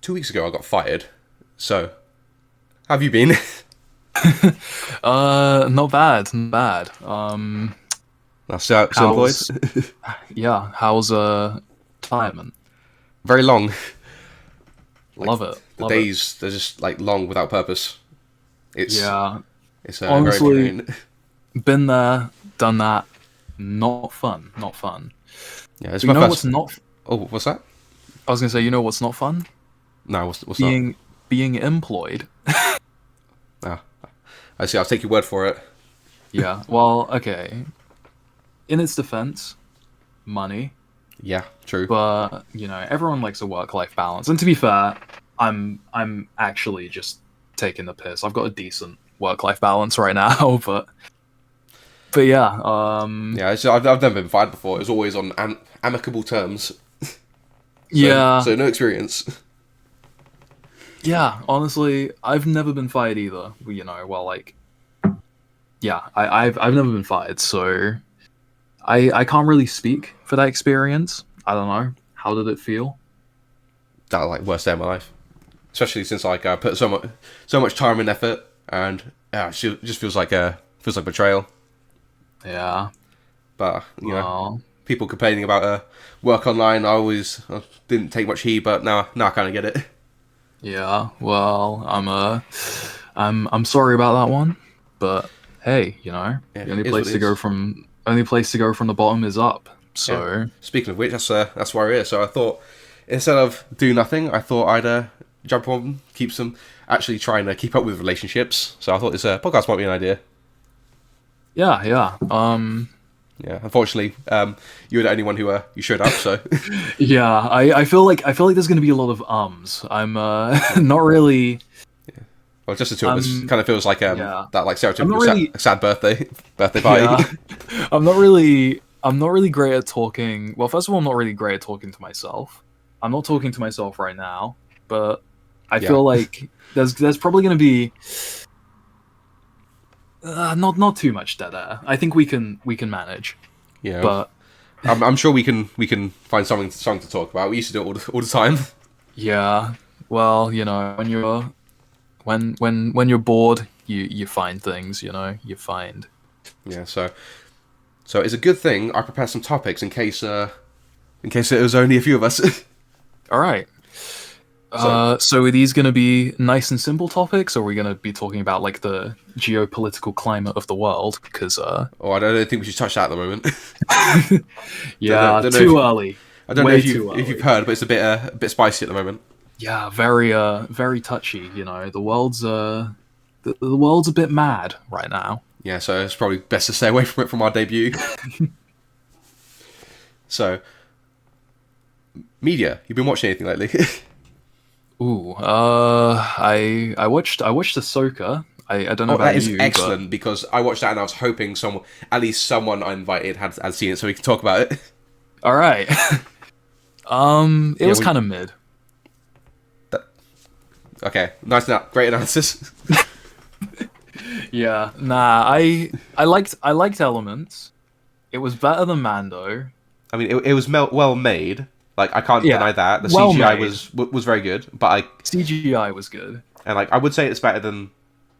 2 weeks ago I got fired. So, how have you been? Not bad, not bad. Still employed? How's yeah, how's retirement? Very long. Like Love it, the love it. days, they're just like long without purpose. It's Yeah, it's very honestly, annoying. been there, done that. Not fun, not fun. Yeah, it's But you my know what's first. not? Oh, what's that? I was gonna say, you know what's not fun? No, what's that? Being employed. Ah, I see. I'll take your word for it. Yeah. Well, okay. In its defense, money, Yeah, true. but everyone likes a work-life balance. And to be fair, I'm actually just taking the piss. I've got a decent work-life balance right now, but yeah, Yeah, I've never been fired before. It was always on amicable terms. So yeah, so no experience. yeah. Honestly, I've never been fired either. Well, like, yeah, I've never been fired, so I can't really speak for that experience. I don't know. How did it feel? That was like worst day of my life. Especially since like I put so much time and effort, and it just feels like betrayal. Yeah. But Well, people complaining about work online. I didn't take much heed, but now I kind of get it. yeah. Well, I'm sorry about that one, but hey, Yeah, the only it is what place it to go is. from the bottom is up. Yeah. So Speaking of which, that's why we're here. So I thought instead of do nothing, I thought I'd jump on, actually try and keep up with relationships. So I thought this podcast might be an idea. yeah, yeah. Yeah, unfortunately, you were the only one who you showed up. So Yeah. I feel like there's gonna be a lot of ums. I'm not really. well, just the two of us. Kind of feels like Yeah. that like I'm not stereotypical really. sad birthday Yeah. party. I'm not really great at talking. Well, first of all, I'm not really great at talking to myself. I'm not talking to myself right now, but I Yeah, feel like there's probably going to be not too much dead air. I think we can manage. yeah. But I'm sure we can find something to talk about. We used to do it all the time. yeah, well, when you're bored, you find things. You find. Yeah, so it's a good thing I prepared some topics in case it was only a few of us. All right. So, So are these going to be nice and simple topics, or are we going to be talking about like the geopolitical climate of the world? Because I don't think we should touch that at the moment. yeah, don't know too early, I don't know way if too you've early. heard, but it's a bit spicy at the moment. Yeah, very touchy. The world's a bit mad right now. Yeah, so it's probably best to stay away from it from our debut. So, media. You've been watching anything lately? Ooh, I watched Ahsoka. I don't know Oh, that about is you, but excellent because I watched that and I was hoping at least someone I invited had seen it so we could talk about it. all right. It Yeah, was kind of mid. okay, great analysis. Yeah, nah, I liked Elements. It was better than Mando. I mean, it was well made. Like I can't Yeah, deny that the well CGI made. was very good, but CGI was good. I would say it's better than.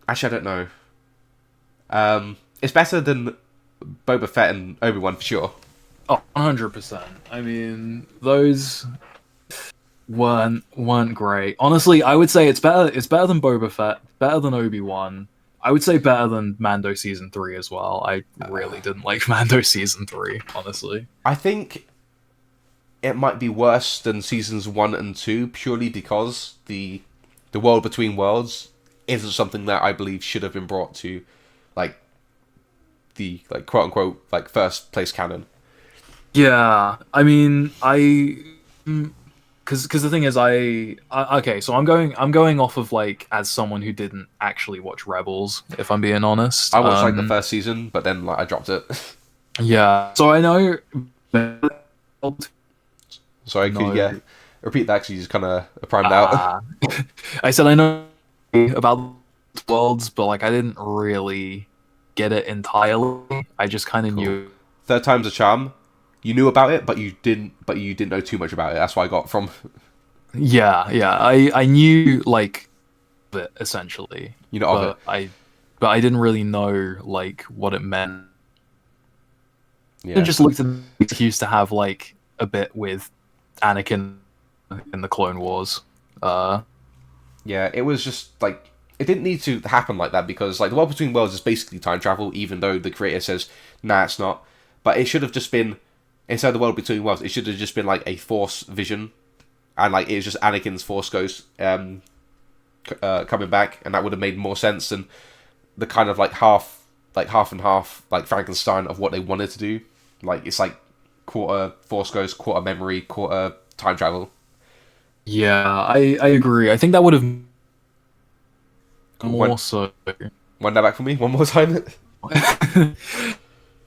Actually, I don't know. It's better than Boba Fett and Obi-Wan for sure. Oh, 100%. I mean, those weren't great. Honestly, I would say it's better than Boba Fett, better than Obi-Wan. I would say better than Mando season 3 as well. I really didn't like Mando season 3, honestly. I think it might be worse than seasons 1 and 2 purely because the world between worlds isn't something that I believe should have been brought to like the like quote unquote like first place canon. Yeah, I mean, because the thing is, okay, so I'm going off of like as someone who didn't actually watch Rebels, if I'm being honest. I watched like the first season, but then like I dropped it. Yeah, so I know. Sorry, could you No, repeat that? Because you just kind of primed out. ah, I said I know about worlds, but like I didn't really get it entirely. I just kind of Cool. knew. Third time's a charm. You knew about it, but you didn't. But you didn't know too much about it. That's what I got from. Yeah. I knew like it essentially, You know of it. but I didn't really know like what it meant. I Yeah. just looked at the excuse to have like a bit with Anakin in the Clone Wars. Uh, Yeah, it was just like it didn't need to happen like that because like the world between worlds is basically time travel, even though the creator says nah, it's not. But it should have just been inside the world between worlds. It should have just been like a Force vision, and like it was just Anakin's Force ghost coming back, and that would have made more sense than the kind of like half and half, like Frankenstein of what they wanted to do. Like it's like quarter Force ghost, quarter memory, quarter time travel. yeah, I agree. I think that would have One, more so. one that back for me one more time.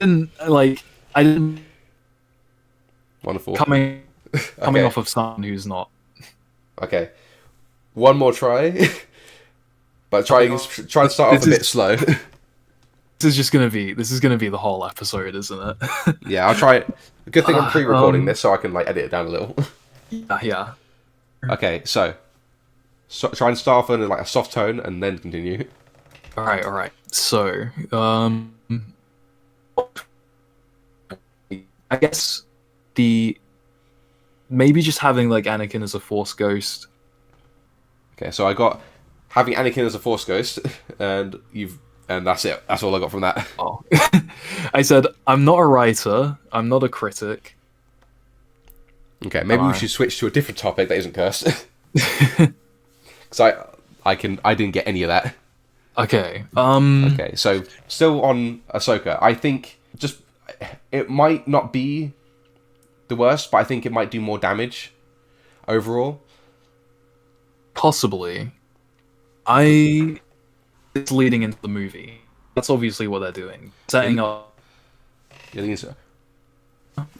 And like I didn't Wonderful. coming Okay. off of someone who's not. Okay. One more try, but try to start off a bit slow. This is gonna be the whole episode, isn't it? Yeah, I'll try it. Good thing I'm pre-recording Um, this, so I can like edit it down a little. yeah. Okay, so try and start off in like a soft tone and then continue. All right. So, I guess the maybe just having like Anakin as a Force ghost. Okay, so I got having Anakin as a Force ghost, and that's it. That's all I got from that. Oh, I said I'm not a writer. I'm not a critic. Okay, maybe we Alright. should switch to a different topic that isn't cursed, because I didn't get any of that. Okay. Okay, so still on Ahsoka, I think just it might not be the worst, but I think it might do more damage overall. Possibly. I it's leading into the movie. That's obviously what they're doing. Setting up. You think so?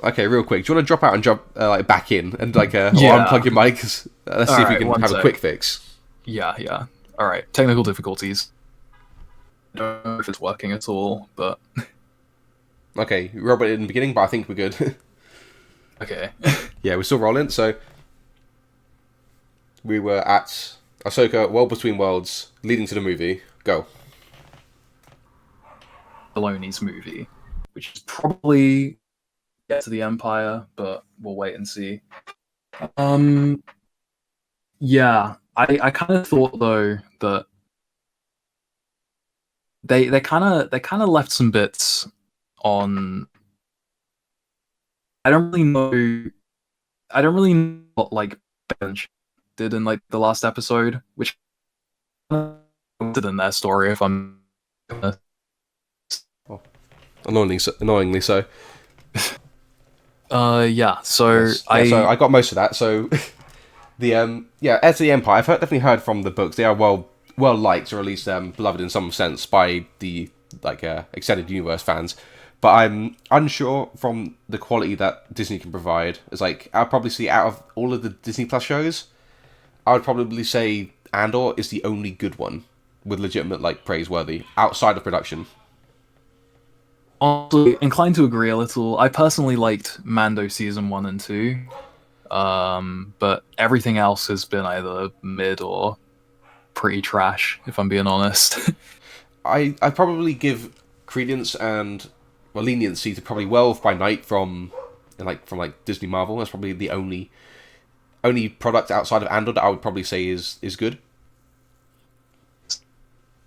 Okay, real quick. Do you want to drop out and jump like back in and like or Yeah. unplug your mic? 'Cause, let's see if we Alright, can one have a sec. quick fix. Yeah. All right. Technical difficulties. I don't know if it's working at all, but Okay, Robert in the beginning, but I think we're good. okay. Yeah, we're still rolling. So we were at Ahsoka, World Between Worlds, leading to the movie. Go. Filoni's movie, which is probably get to the Empire, but we'll wait and see. Um, I kind of thought though that they kind of left some bits on. I don't really know. I don't really know what like Bench did in like the last episode, which did in their story. If I'm Annoyingly so. yeah. So Yes. Yeah, so I got most of that. So the Heir to the Empire. I've definitely heard from the books. They are well liked, or at least beloved in some sense by the like extended universe fans. But I'm unsure from the quality that Disney can provide. It's like I'll probably see out of all of the Disney Plus shows, I would probably say Andor is the only good one with legitimate like praiseworthy outside of production. honestly inclined to agree a little. I personally liked Mando season 1 and 2, but everything else has been either mid or pretty trash. If I'm being honest. I probably give credence and leniency to probably Werewolf by Night from Disney Marvel. That's probably the only product outside of Andor that I would probably say is good.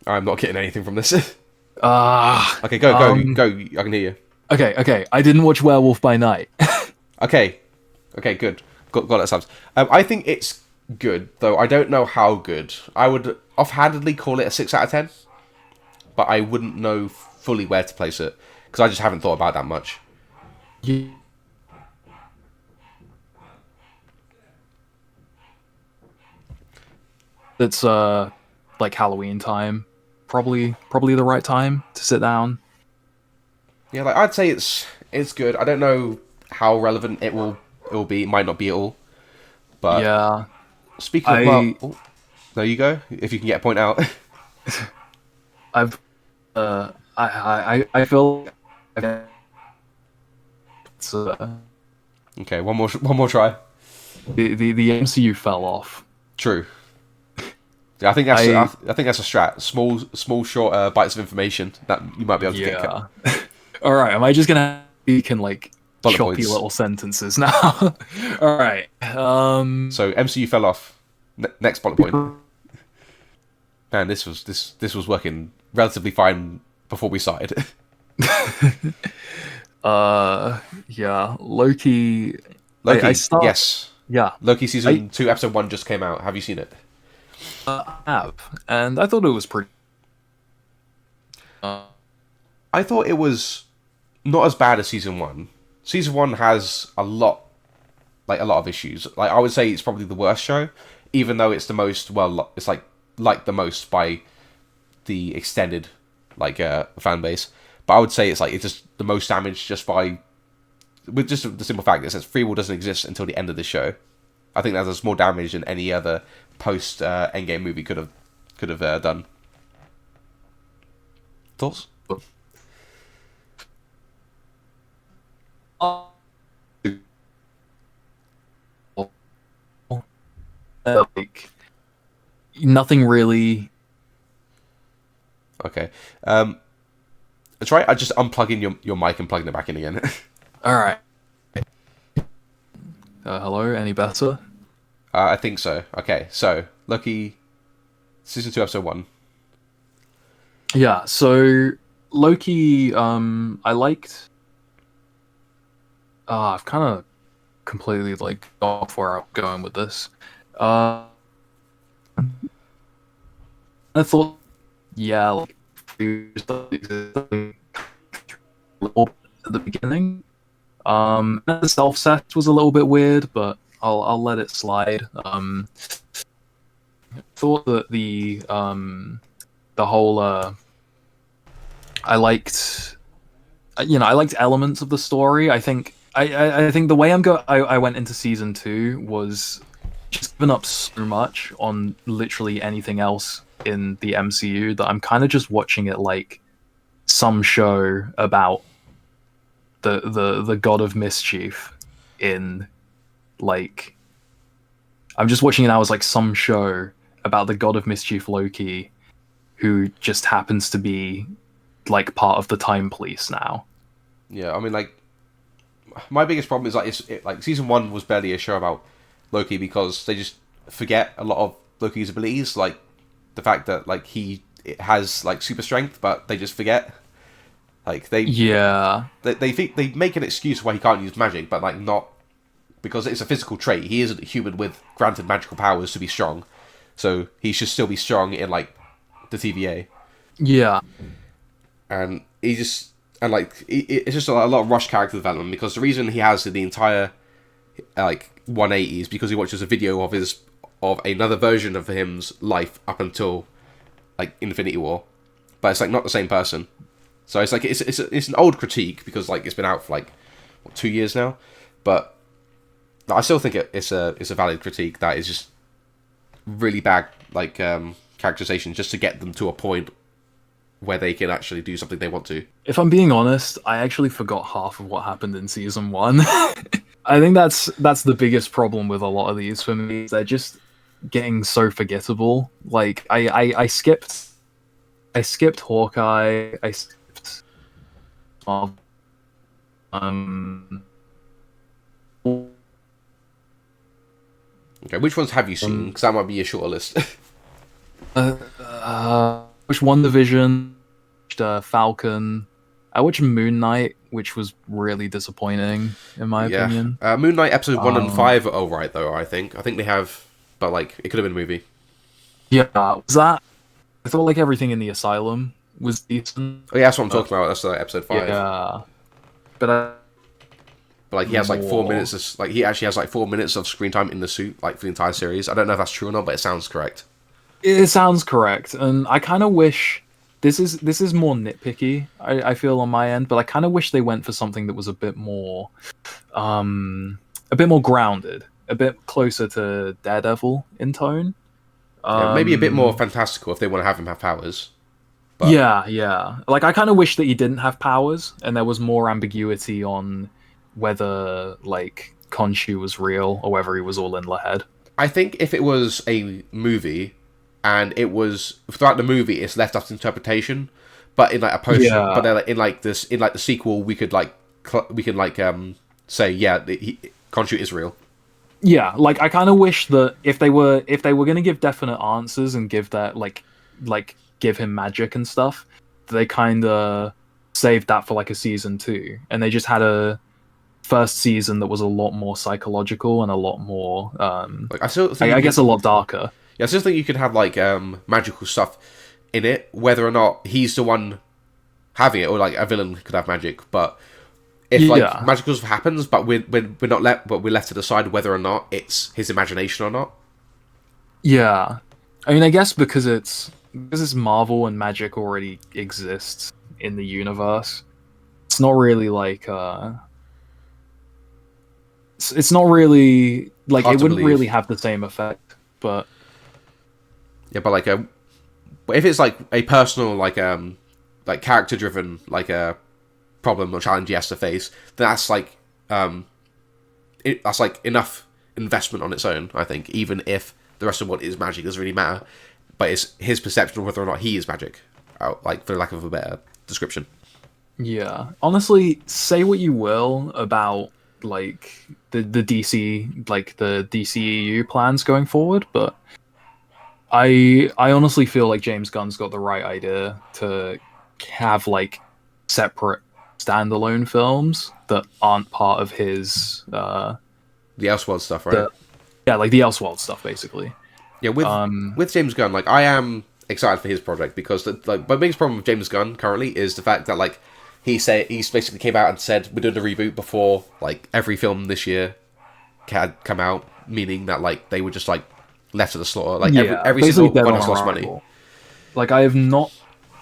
I'm not getting anything from this. Ah, Okay, go. I can hear you. okay. I didn't watch Werewolf by Night. Okay, good. Got that subs. I think it's good, though I don't know how good. I would offhandedly call it a 6 out of 10, but I wouldn't know fully where to place it because I just haven't thought about that much. It's like Halloween time. Probably the right time to sit down. Yeah, like I'd say it's good. I don't know how relevant it will be. It might not be at all. But Yeah. speaking of there you go. If you can get a point out. I've I feel it's Okay, one more try. The MCU fell off. True. Yeah, I think that's a strat. Small, short bites of information that you might be able to get. Yeah. All right. Am I just gonna speak in like Bullet choppy points. little sentences now? All right. So MCU fell off. Next bullet point. Man, this was working relatively fine before we started. Yeah. Loki. Loki. I start. Yes. Yeah. Loki season 2 episode 1 just came out. Have you seen it? I have, and I thought it was pretty. I thought it was not as bad as season 1. Season 1 has a lot of issues. Like, I would say it's probably the worst show, even though it's the most it's like the most by the extended fan base. But I would say it's just the most damaged just by with just the simple fact that it says free will doesn't exist until the end of the show. I think that does more damage than any other post Endgame movie could have done. Thoughts? Like nothing really. Okay. Try just unplugging your mic and plugging it back in again. All right. Hello. Any better? I think so. Okay. So Loki, season 2, episode 1. Yeah. So Loki. I liked. I've kind of completely like off where I'm going with this. I thought, yeah, like at the beginning. The self set was a little bit weird, but I'll let it slide. Thought that the whole I liked, I liked elements of the story. I think the way I went into season 2 was just given up so much on literally anything else in the MCU that I'm kind of just watching it like some show about the god of mischief in like I'm just watching it now as like some show about the god of mischief Loki who just happens to be like part of the time police now. Yeah, I mean, like, my biggest problem is like season 1 was barely a show about Loki because they just forget a lot of Loki's abilities, like the fact that like it has like super strength, but they just forget. Like they think they make an excuse why he can't use magic, but like not because it's a physical trait. He isn't a human with granted magical powers to be strong, so he should still be strong in like the TVA. Yeah, and it's just a lot of rush character development because the reason he has the entire like 180 is because he watches a video of another version of him's life up until like Infinity War, but it's like not the same person. So it's like it's an old critique because like it's been out for like 2 years now, but I still think it's a valid critique that is just really bad like characterization just to get them to a point where they can actually do something they want to. If I'm being honest, I actually forgot half of what happened in season 1. I think that's the biggest problem with a lot of these for me. They're just getting so forgettable. Like I skipped Hawkeye. I skipped Marvel. Okay, which ones have you seen? Because that might be a shorter list. Which WandaVision, Falcon. I watched Moon Knight, which was really disappointing in my opinion. Moon Knight episode 1 and 5 are alright though. I think they have, but like it could have been a movie. Yeah, was that? I thought like everything in the Asylum was decent. Oh yeah, that's what I'm talking about. That's episode 5. Yeah, but like he has like 4 minutes. He actually has like 4 minutes of screen time in the suit, like for the entire series. I don't know if that's true or not, but it sounds correct. It sounds correct, and I kind of wish this is more nitpicky. I feel on my end, but I kind of wish they went for something that was a bit more grounded, a bit closer to Daredevil in tone. Maybe a bit more fantastical if they want to have him have powers. But... Yeah. Like I kind of wish that he didn't have powers, and there was more ambiguity on whether like Khonshu was real or whether he was all in the head. I think if it was a movie, and it was throughout the movie, it's left up to interpretation. But in like a post, Yeah. but then like, in like the sequel, we could like say Khonshu is real. Yeah, like I kind of wish that if they were gonna give definite answers and give that like give him magic and stuff, they kind of saved that for like a season two, and they just had a first season that was a lot more psychological and a lot more Like I still think I guess a lot darker. I still think you could have like magical stuff in it, whether or not he's the one having it, or like a villain could have magic. But if like Yeah. magical stuff happens, but we're left to decide whether or not it's his imagination or not. Yeah, I mean, I guess because it's Marvel and magic already exists in the universe. It's not really like it's not really like Hard it to wouldn't believe. really have the same effect. But Yeah, but like but if it's like a personal like character driven like a problem or challenge he has to face, then that's like that's like enough investment on its own. I think even if the rest of what is magic doesn't really matter, but it's his perception of whether or not he is magic. Like for lack of a better description. yeah, honestly, say what you will about like the DC like the DCEU plans going forward, but I honestly feel like James Gunn's got the right idea to have like separate standalone films that aren't part of his The Elseworld stuff, right? the yeah, like the Elseworld stuff basically. Yeah, with James Gunn, like I am excited for his project because like my biggest problem with James Gunn currently is the fact that like he's basically came out and said we're doing a reboot before like every film this year had come out, meaning that like they were just like left to the slaughter. Like every basically single dead one on has lost arrival. money. Like I have not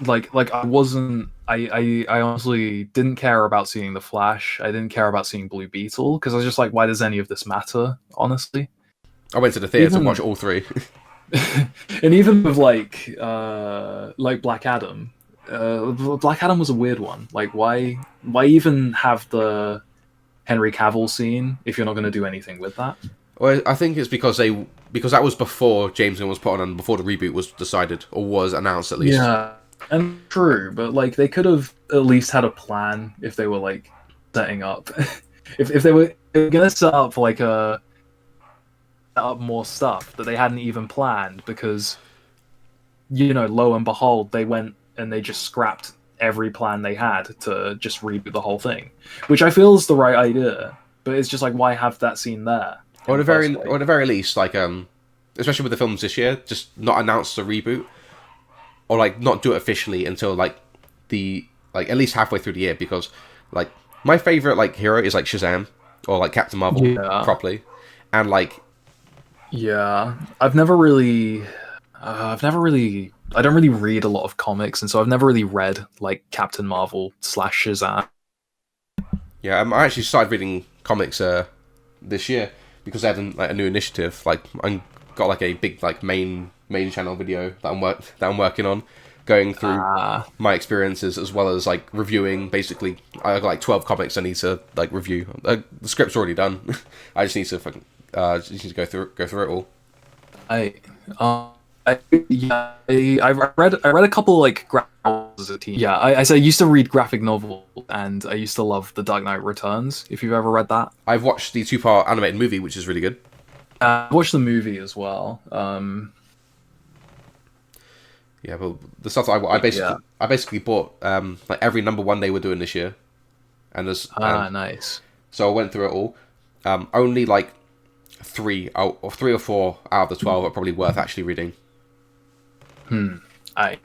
like I wasn't I honestly didn't care about seeing The Flash. I didn't care about seeing Blue Beetle because I was just like, why does any of this matter? Honestly. I went to the theater to Even- watch all three. And even with like Black Adam, Black Adam was a weird one. Like why even have the Henry Cavill scene if you're not going to do anything with that? Well, I think it's because that was before James Gunn was put on and before the reboot was decided or was announced at least. Yeah, and true, but like they could have at least had a plan if they were like setting up. if they were gonna set up like set up more stuff that they hadn't even planned, because lo and behold, they went and they just scrapped every plan they had to just reboot the whole thing, which I feel is the right idea. But it's just like, why have that scene there? Or in at the the first place? very least, like especially with the films this year, just not announce the reboot, or like not do it officially until like at least halfway through the year, because like my favorite like hero is like Shazam or like Captain Marvel Yeah. properly, and like Yeah, I've never really, I don't really read a lot of comics, and so I've never really read like Captain Marvel / Shazam. yeah, I actually started reading comics this year because they had a new initiative. Like I got like a big like main channel video that I'm working on, going through my experiences as well as like reviewing. Basically, I got like 12 comics I need to like review. The script's already done. I just need to go through it all. I read a couple like graphic novels as a teen. Yeah, I used to read graphic novels, and I used to love The Dark Knight Returns. If you've ever read that, I've watched the 2-part animated movie, which is really good. I watched the movie as well. Yeah, but the stuff that I basically bought like every #1 they were doing this year, and Nice. so I went through it all. Only like 3 or 4 out of the 12 are probably worth actually reading. Yeah,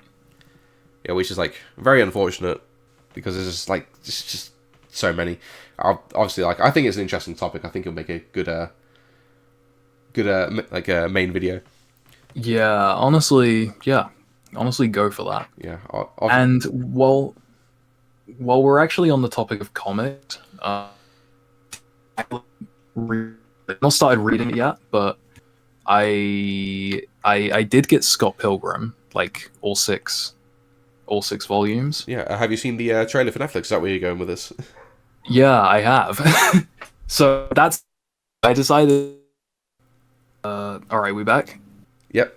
which is like very unfortunate because there's just like just so many. Obviously, like I think it's an interesting topic. I think it'll make a good like a main video. Yeah, honestly, go for that. Yeah, And while we're actually on the topic of comics, I not started reading it yet, but I did get Scott Pilgrim, like all six volumes. yeah. Have you seen the trailer for Netflix? Is that where you're going with this? Yeah, I have. So that's I decided. All right, we back. Yep.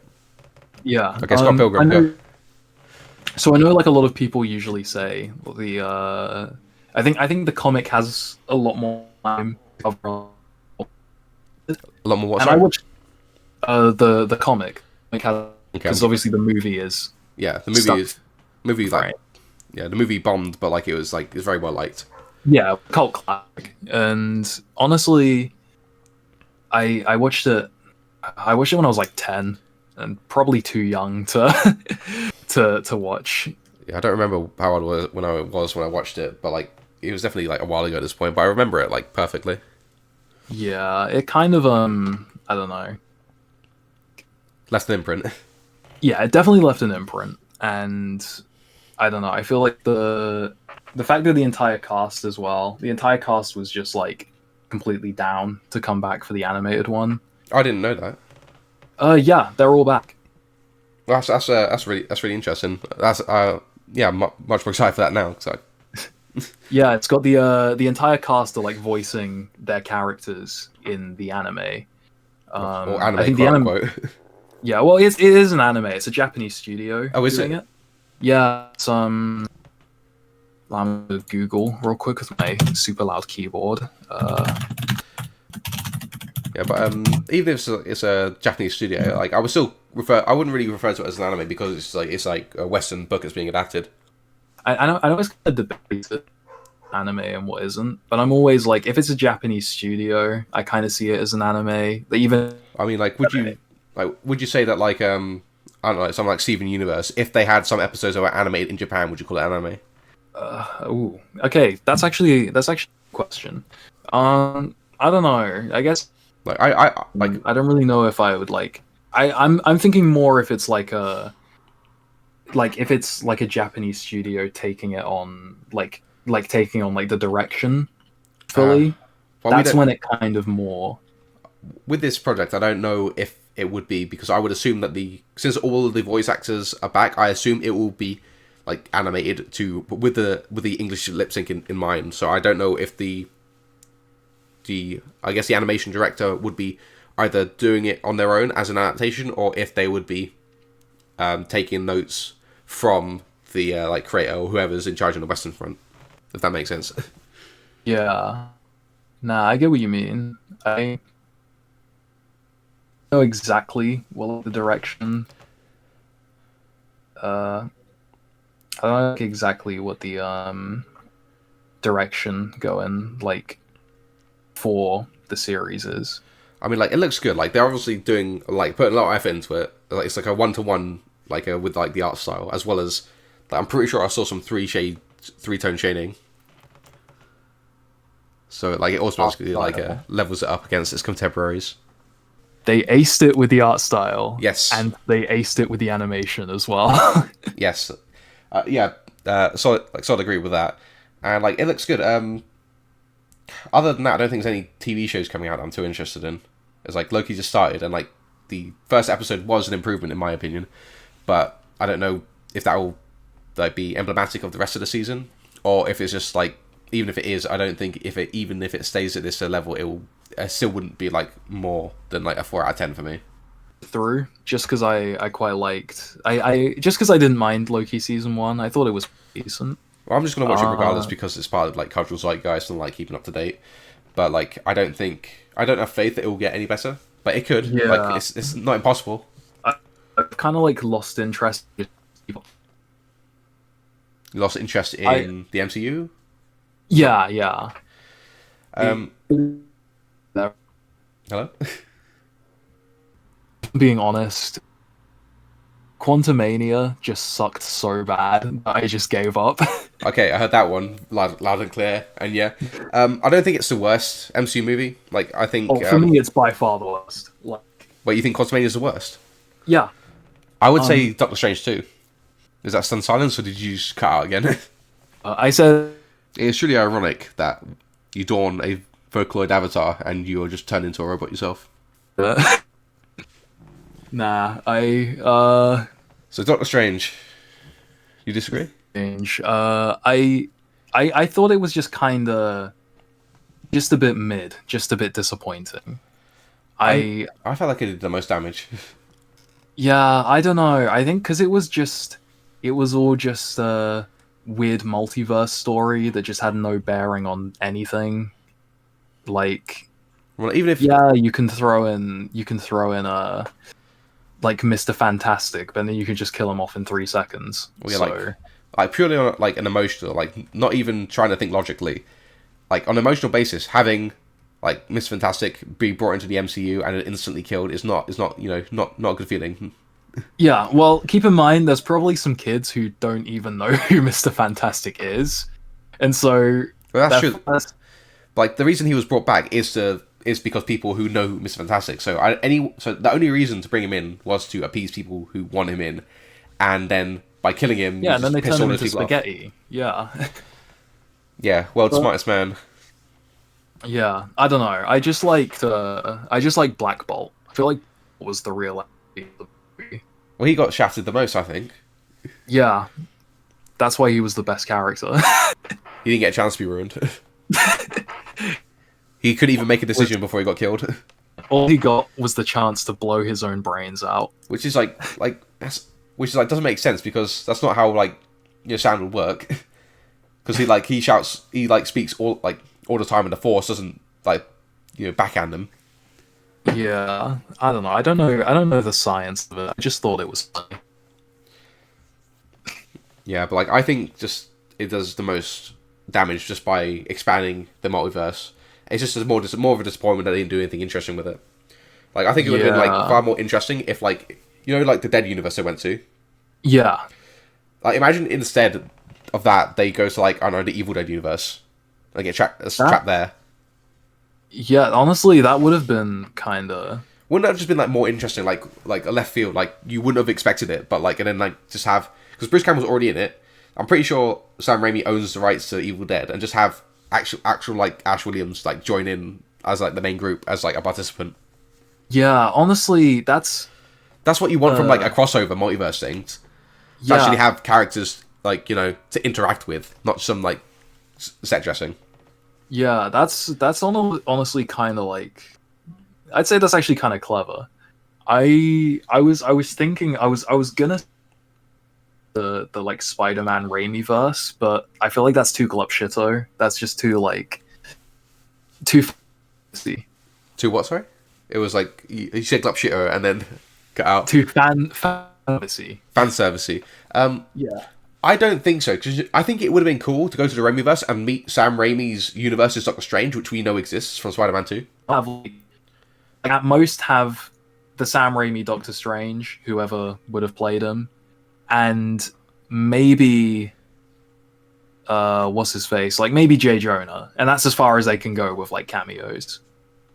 Yeah. Okay, Scott I Pilgrim, go. know. So I know, like a lot of people usually say, the I think the comic has a lot more time to cover, A lot more what, and I sorry? watched the comic Okay. because obviously the movie is Yeah, the movie stuck is movie like right. yeah, the movie bombed, but like it was very well liked. Yeah, cult classic. And honestly, I watched it. I watched it when I was like 10, and probably too young to to watch. Yeah, I don't remember how old I was when I watched it, but like it was definitely like a while ago at this point. But I remember it like perfectly. Yeah, it kind of I don't know. Left an imprint. Yeah, it definitely left an imprint, and I don't know. I feel like the fact that the entire cast as well, the entire cast was just like completely down to come back for the animated one. I didn't know that. Yeah, they're all back. Well, that's really interesting. That's yeah, much more excited for that now. So Yeah, it's got the entire cast are like voicing their characters in the anime. or I anime think the quote anime. unquote. Yeah, well, it is an anime. It's a Japanese studio Oh, is doing it? it. Yeah, it's I'm gonna Google real quick with my super loud keyboard. Yeah, but even if it's a Japanese studio, like I wouldn't really refer to it as an anime because it's like a Western book that's being adapted. I know it's kind of debated anime and what isn't, but I'm always like, if it's a Japanese studio, I kind of see it as an anime. Even I mean, like, would you say that like I don't know, like, something like Steven Universe, if they had some episodes that were animated in Japan, would you call it anime? ooh, okay, that's actually a question. I don't know. I guess Like I like I don't really know if I would like. I'm thinking more if it's like if it's like a Japanese studio taking it on like taking on like the direction uh, fully. well, That's when it kind of more. with this project, I don't know if it would be because I would assume that since all of the voice actors are back, I assume it will be like animated to with the English lip sync in mind. So I don't know if the I guess the animation director would be either doing it on their own as an adaptation or if they would be taking notes from the like creator or whoever's in charge on the Western Front. If that makes sense. Yeah. Nah, I get what you mean. I know exactly what the direction. Uh, I don't know exactly what the direction going like for the series is. I mean, like it looks good. Like they're obviously doing like putting a lot of effort into it. Like it's like a 1-to-1 like with like the art style as well as like, I'm pretty sure I saw some three tone shading. So like it automatically like levels it up against its contemporaries. They aced it with the art style. Yes. And they aced it with the animation as well. Yes. Yeah. Sort of agree with that. And like it looks good. Other than that, I don't think there's any TV shows coming out that I'm too interested in. It's like Loki just started, and like the first episode was an improvement in my opinion, but I don't know if that will like be emblematic of the rest of the season, or if it's just like even if it is, I don't think even if it stays at this level, it still wouldn't be like more than like a 4 out of 10 for me. Through just because I quite liked I just because I didn't mind Loki season 1. I thought it was decent. Well, I'm just gonna watch it regardless because it's part of like cultural zeitgeist and like keeping up to date. But like I don't have faith that it will get any better, but it could. Yeah. Like it's not impossible. I've kind of like lost interest. You lost interest in the MCU. Yeah. Hello. Being honest, Quantumania just sucked so bad that I just gave up. Okay, I heard that one loud and clear, and yeah, I don't think it's the worst MCU movie. Like I think, For me, it's by far the worst. Like, wait, you think Quantumania is the worst? yeah, I would say Doctor Strange too. Is that stunned silence, or did you just cut out again? I said It's truly ironic that you don a Vocaloid avatar and you are just turned into a robot yourself. nah. So Doctor Strange, you disagree? Strange. I thought it was just kind of just a bit mid, just a bit disappointing. I felt like it did the most damage. Yeah, I don't know. I think because it was all just a weird multiverse story that just had no bearing on anything. Like, Well, even if yeah, you can throw in a like Mr. Fantastic, but then you can just kill him off in 3 seconds. well, yeah, So like purely on like an emotional, like not even trying to think logically, like on an emotional basis, having like Miss Fantastic be brought into the MCU and instantly killed is not not a good feeling. yeah, well, keep in mind there's probably some kids who don't even know who Mr. Fantastic is, and so Well, that's their true. first- Like the reason he was brought back is because people who know Mr. Fantastic. So so the only reason to bring him in was to appease people who want him in, and then by killing him, yeah, you and then just they piss turn all him those into people off. spaghetti. Yeah. Yeah, world's Well- smartest man. Yeah, I don't know. I just like Black Bolt. I feel like was the real MVP of the movie. Well, he got shafted the most, I think. Yeah, that's why he was the best character. He didn't get a chance to be ruined. He couldn't even make a decision before he got killed. All he got was the chance to blow his own brains out. Which is like doesn't make sense because that's not how sound would work. Because he speaks all the time, and the Force doesn't backhand him. Yeah, I don't know. I don't know the science of it. I just thought it was funny. Yeah, but I think just it does the most damage just by expanding the multiverse. It's just more of a disappointment that they didn't do anything interesting with it. I think it would have been Yeah. far more interesting if the Dead universe they went to. Yeah, Imagine instead of that they go to I don't know, the Evil Dead universe. Get trapped there. yeah. Honestly, that would have been kind of. Wouldn't that have just been more interesting, like a left field, you wouldn't have expected it, but and then just have, because Bruce Campbell's already in it. I'm pretty sure Sam Raimi owns the rights to Evil Dead, and just have actual Ash Williams join in as the main group as a participant. Yeah, honestly, that's That's what you want from a crossover multiverse thing. To yeah. actually have characters to interact with, not some set dressing. Yeah, that's honestly kind of I'd say that's actually kind of clever. I was thinking I was gonna the Spider-Man Raimi verse, but I feel like that's too glupshito. That's just too fancy. To what? Sorry, it was you said glup shitter and then cut out Too fantasy. fan servicey. Yeah. I don't think so, because I think it would have been cool to go to the Raimiverse and meet Sam Raimi's universe as Doctor Strange, which we know exists from Spider-Man 2. Have at most have the Sam Raimi Doctor Strange, whoever would have played him, and maybe what's his face, maybe Jay Jonah, and that's as far as they can go with cameos.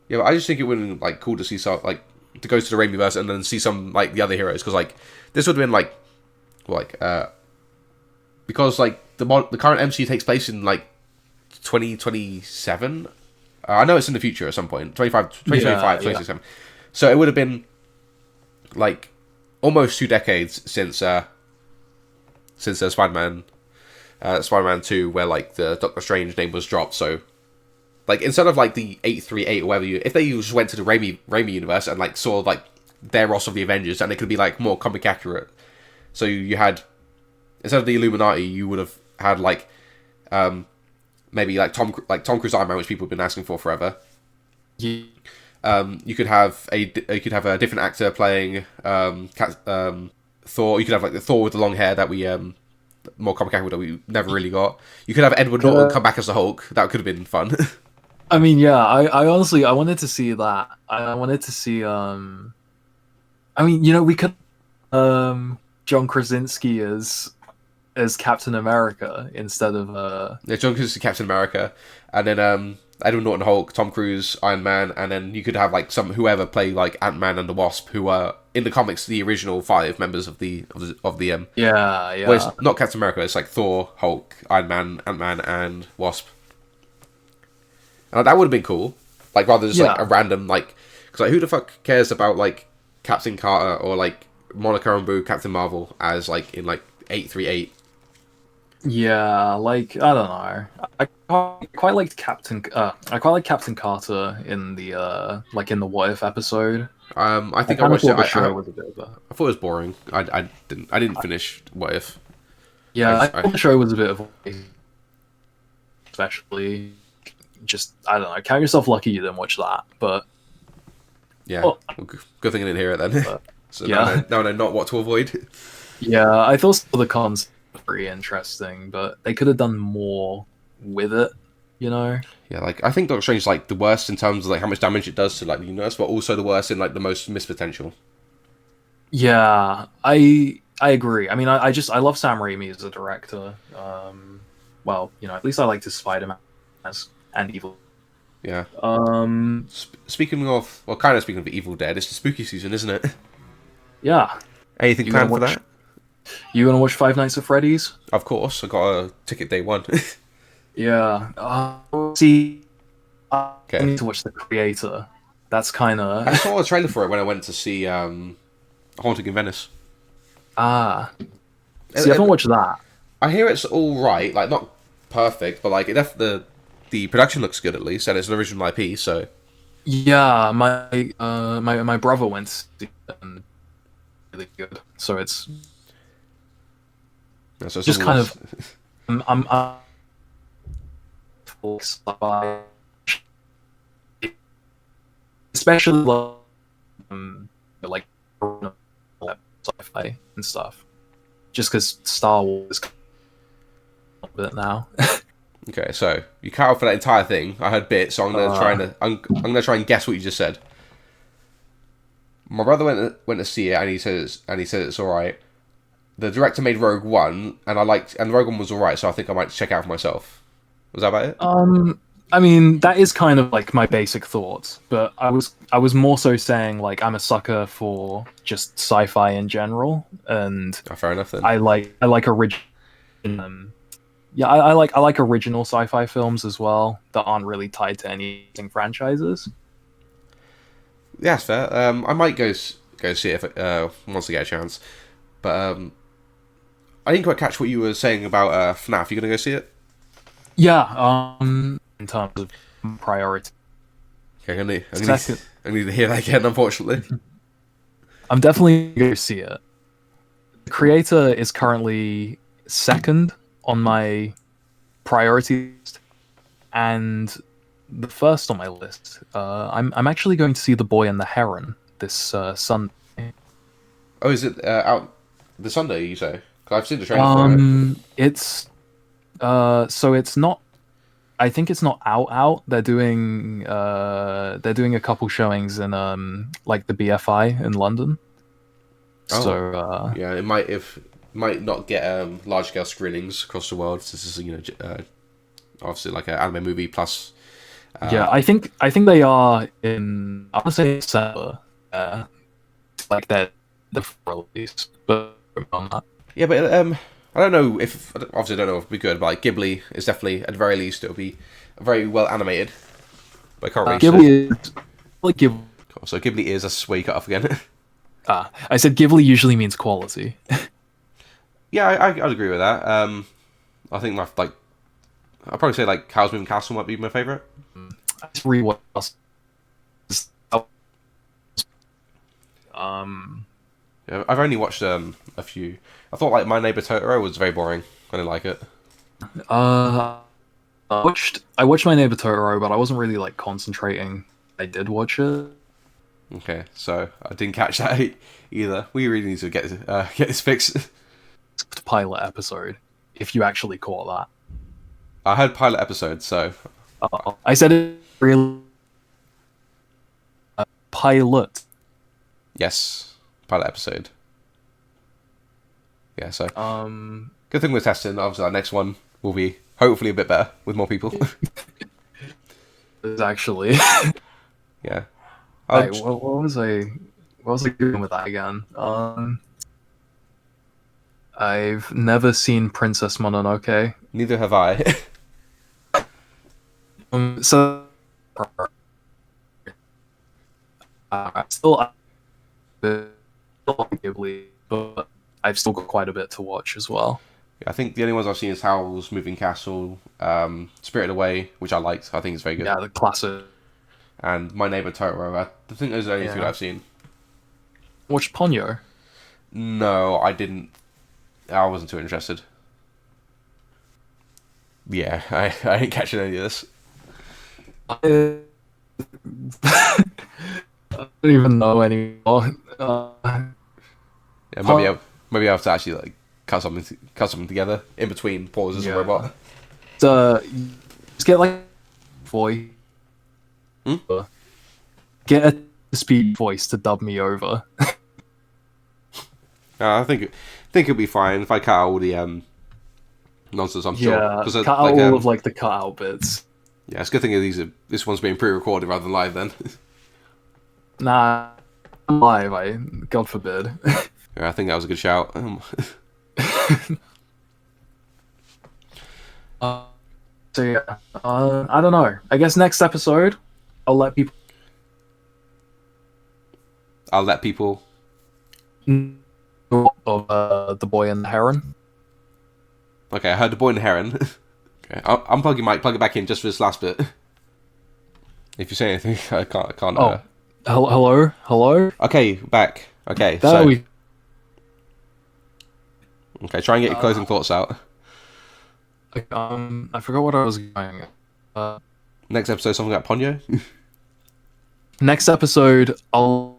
Yeah, but I just think it would have been cool to see some to go to the Raimiverse and then see some the other heroes, because this would have been because the current MCU takes place in 2027. I know it's in the future at some point, 2025, Yeah. 2027. So it would have been almost 2 decades since Spider-Man 2, where the Doctor Strange name was dropped. So instead of the 838 or whatever, if they just went to the Raimi universe and saw their Ross of the Avengers, and it could be more comic accurate. So you had, instead of the Illuminati, you would have had maybe Tom Cruise Iron Man, which people have been asking for forever. Yeah. You could have a different actor playing Thor. You could have the Thor with the long hair that we more comic accurate that we never really got. You could have Edward Norton come back as the Hulk. That could have been fun. I mean, yeah, I honestly I wanted to see that. I wanted to see I mean, we could John Krasinski as Captain America instead of Yeah, John Krasinski, Captain America, and then Edward Norton Hulk, Tom Cruise Iron Man, and then you could have whoever play Ant-Man and the Wasp, who are in the comics the original 5 members of the yeah. well, it's not Captain America, it's Thor, Hulk, Iron Man, Ant-Man, and Wasp. And that would have been cool. Rather just a random because who the fuck cares about Captain Carter or Monica Rambeau, Captain Marvel as in 838. Yeah, like I don't know. I quite liked Captain. I quite like Captain Carter in the like in the What If episode. I I think I kind of watched it. thought the show was a bit of a I thought it was boring. I didn't finish What If. yeah. I I thought the show was a bit of a especially just I don't know. Count yourself lucky you didn't watch that, but yeah. oh, Well, good thing I didn't hear it then. but So yeah, now I know not what to avoid. yeah. I thought some of the concept was pretty interesting, but they could have done more with it. You know. Yeah, like I think Doctor Strange is like the worst in terms of like how much damage it does to like the universe, but also the worst in like the most missed potential. Yeah, I agree. I mean, I love Sam Raimi as a director. Well, you know, at least I liked his Spider-Man as and Evil. Yeah. Um, Speaking of, well, kind of speaking of the Evil Dead, it's the spooky season, isn't it? yeah. Anything You gonna planned for watch? that? You gonna watch Five Nights at Freddy's? Of course, I got a ticket day one. Yeah. See, I Okay. need to watch The Creator. That's kind I of saw a trailer for it when I went to see Haunting in Venice. ah. See, I It- haven't watched that. I hear it's all right, like not perfect, but like the production looks good at least, and it's an original IP, so Yeah, my brother went to see it and really good. So it's yeah, so it's just all kind lost. of I'm sci-fi, especially like sci-fi and stuff. Just because Star Wars is a bit now. Okay, so you cut out for that entire thing. I heard bits, so I'm gonna try and guess what you just said. My brother went to see it, and he said it's all right. The director made Rogue One, and Rogue One was all right, so I think I might check it out for myself. Was that about it? I mean, that is kind of like my basic thoughts, but I was more so saying like I'm a sucker for just sci-fi in general, and Oh, fair enough then. I like original. Yeah, I like original sci-fi films as well that aren't really tied to anything franchises. Yeah, that's fair. I might go see it if, once I get a chance. But I didn't quite catch what you were saying about FNAF. You gonna go see it? Yeah, in terms of priority, Okay, second, I need to hear that again. Unfortunately. I'm definitely going to see it. The Creator is currently second on my priority list, and the first on my list. I'm actually going to see The Boy and the Heron this Sunday. Oh, is it out the Sunday? You say? 'Cause I've seen the trailer for it. It's so it's not. I think it's not out. They're doing a couple showings in like the BFI in London. Oh. So Yeah, it might not get large scale screenings across the world. This is obviously like an anime movie plus. yeah, I think they are in. I want to say December. Like the release, but on that. Yeah, but I don't know if obviously I don't know if it'll be good, but like Ghibli is definitely at the very least it'll be very well animated. But I can't really say. Ghibli is like Ghibli. So Ghibli is that's where you cut off again. I said Ghibli usually means quality. Yeah, I'd agree with that. I think my like I'd probably say like Howl's Moving Castle might be my favorite. I just rewatched. Yeah, I've only watched a few. I thought like My Neighbor Totoro was very boring. I didn't like it. I watched My Neighbor Totoro, but I wasn't really like concentrating. I did watch it. Okay, so I didn't catch that either. We really need to get this fixed. Pilot episode, if you actually caught that. I heard pilot episode, so I said it real pilot. yes, pilot episode. Yeah, so Um, good thing we're testing. Obviously, our next one will be hopefully a bit better with more people. is actually. Yeah. Wait, what was I? What was I doing with that again? I've never seen Princess Mononoke. Neither have I. So still Ghibli, but I've still got quite a bit to watch as well. I think the only ones I've seen is Howl's Moving Castle, Spirited Away, which I liked. I think it's very good. Yeah, the classic. And My Neighbor Totoro. I think those are the only two Yeah. that I've seen. Watch Ponyo. No, I didn't. I wasn't too interested. Yeah, I didn't catch any of this. I don't even know anymore. Yeah, maybe I have to actually like cut something together in between pauses Yeah. and robot. Just get like voice. Hmm? Get a speed voice to dub me over. I think it'll be fine if I cut out all the nonsense. I'm sure. Yeah, 'Cause, cut out all of like the cutout bits. yeah, it's a good thing this one's being pre-recorded rather than live. Then Nah, I'm live. God forbid. yeah, I think that was a good shout. So yeah, I don't know. I guess next episode, I'll let people I'll let people. know of the boy and the heron. Okay, I heard the boy and the heron. Okay, I'm plugging Mike. Plug it back in just for this last bit. If you say anything, I can't. Oh, hello. Okay, back. Okay, There so we. okay, try and get your closing thoughts out. I forgot what I was going. Next episode, something like Ponyo. Next episode, I'll.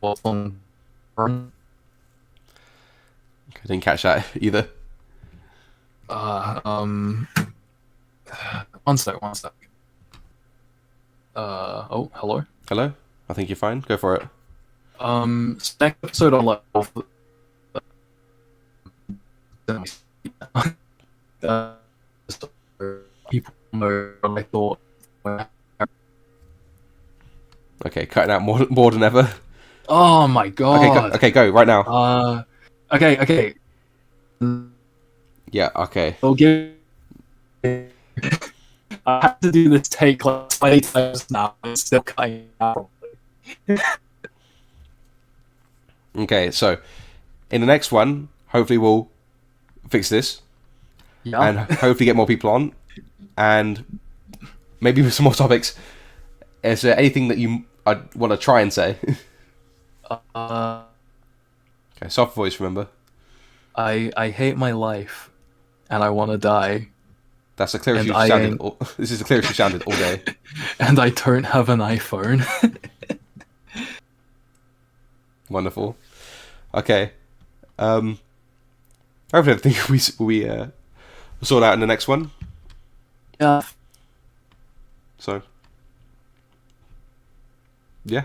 What's on? Okay, didn't catch that either. One sec. Oh, hello. Hello, I think you're fine. Go for it. So next episode I'll let so people know what I thought. Okay, cutting out more than ever. Oh my Okay, god. okay, go right now. Okay. Yeah, okay. I'll give. I had to do this take like 20 times now. It's still cutting out. Okay, so in the next one, hopefully we'll fix this Yeah. and hopefully get more people on and maybe with some more topics. Is there anything that you want to try and say? Okay, soft voice, remember. I hate my life, and I want to die, That's the clearest And you've I sounded. ain't- This is the clearest you've sounded all day. and I don't have an iPhone. Wonderful. Okay. Hopefully everything we sort out in the next one. Yeah. So yeah.